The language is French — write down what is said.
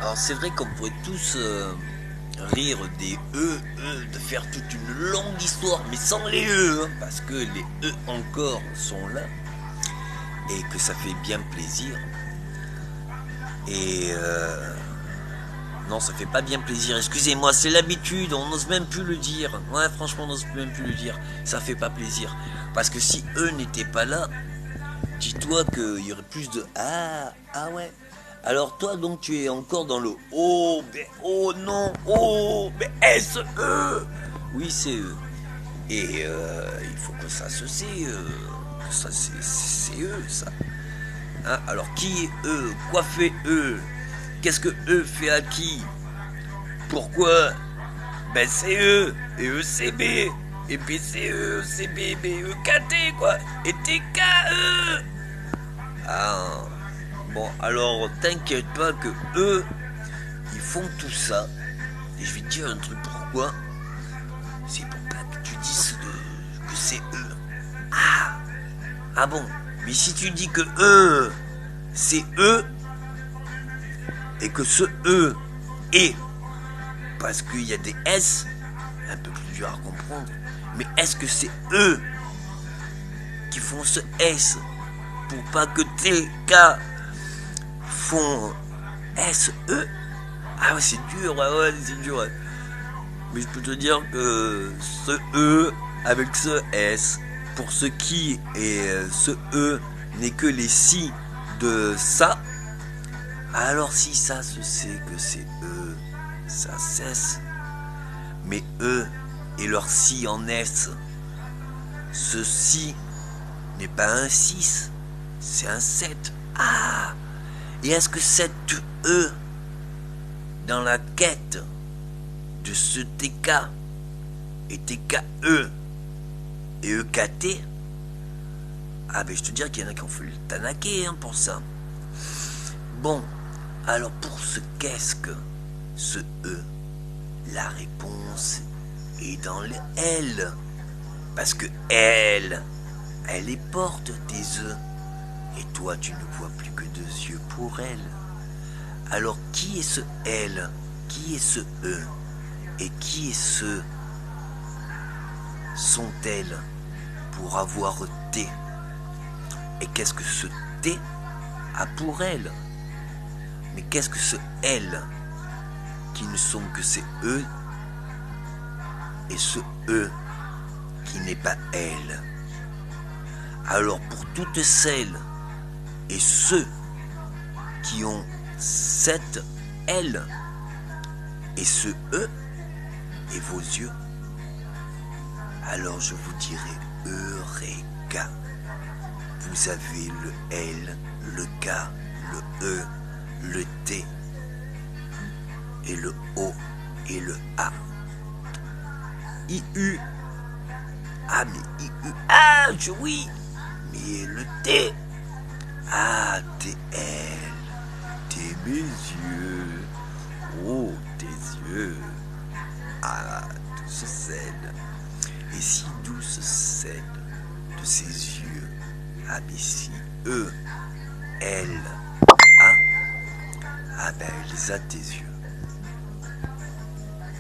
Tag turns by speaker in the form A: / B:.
A: Alors c'est vrai qu'on pourrait tous rire des de faire toute une longue histoire, mais sans les hein, parce que les encore sont là, et que ça fait bien plaisir. Et non, ça fait pas bien plaisir, excusez-moi, c'est l'habitude, on n'ose même plus le dire. Ouais, franchement, on n'ose même plus le dire, ça fait pas plaisir. Parce que si eux n'étaient pas là, dis-toi qu'il y aurait plus de ah ouais. Alors toi donc tu es encore dans le oh mais oh non oh mais SE. Oui c'est eux. Et il faut que ça se sait que ça c'est eux ça. Hein, alors qui est eux? Quoi fait eux? Qu'est-ce que eux fait à qui? Pourquoi? Ben c'est eux. Et eux c'est B. Et B c'est eux, c'est B, B, E, K, T quoi. Et T, K, E. Ah, bon, alors t'inquiète pas que eux, ils font tout ça. Et je vais te dire un truc, pourquoi? C'est pour pas que tu dises que c'est eux. Ah, ah bon, mais si tu dis que eux, c'est eux, et que ce eux est, parce qu'il y a des S, un peu plus dur à comprendre, mais est-ce que c'est eux qui font ce S pour pas que T, K font S-E? Ah ouais, c'est dur, ouais, c'est dur. Ouais. Mais je peux te dire que ce E avec ce S, pour ce qui et ce E n'est que les si de ça, alors si ça se sait que c'est E, ça cesse. Mais E et leur si en S, ceci n'est pas un 6, c'est un 7. Ah! Et est-ce que cette E, dans la quête de ce TK et TKE et EKT, ah ben je te dis qu'il y en a qui ont fait le tanaké hein, pour ça. Bon, alors pour ce qu'est-ce que ce E, la réponse est dans le L. Parce que elle est porte des œufs. Et toi, tu ne vois plus que 2 yeux pour elle. Alors, qui est ce elle? Qui est ce E? Et qui est ce sont-elles pour avoir T? Et qu'est-ce que ce T a pour elle? Mais qu'est-ce que ce elle qui ne sont que ces E et ce E qui n'est pas elle? Alors pour toutes celles et ceux qui ont cette elle et ce E et vos yeux, alors je vous dirai Eureka. Vous avez le L, le K, le E, le T et le O et le A. IU. Ah mais IU. Ah oui. Mais le T. Ah TL. T'es mes yeux. Oh tes yeux. Ah douce scène. Et si douce scène de ses yeux. Ah mais si eux, elle, hein, ah ben elle les a tes yeux.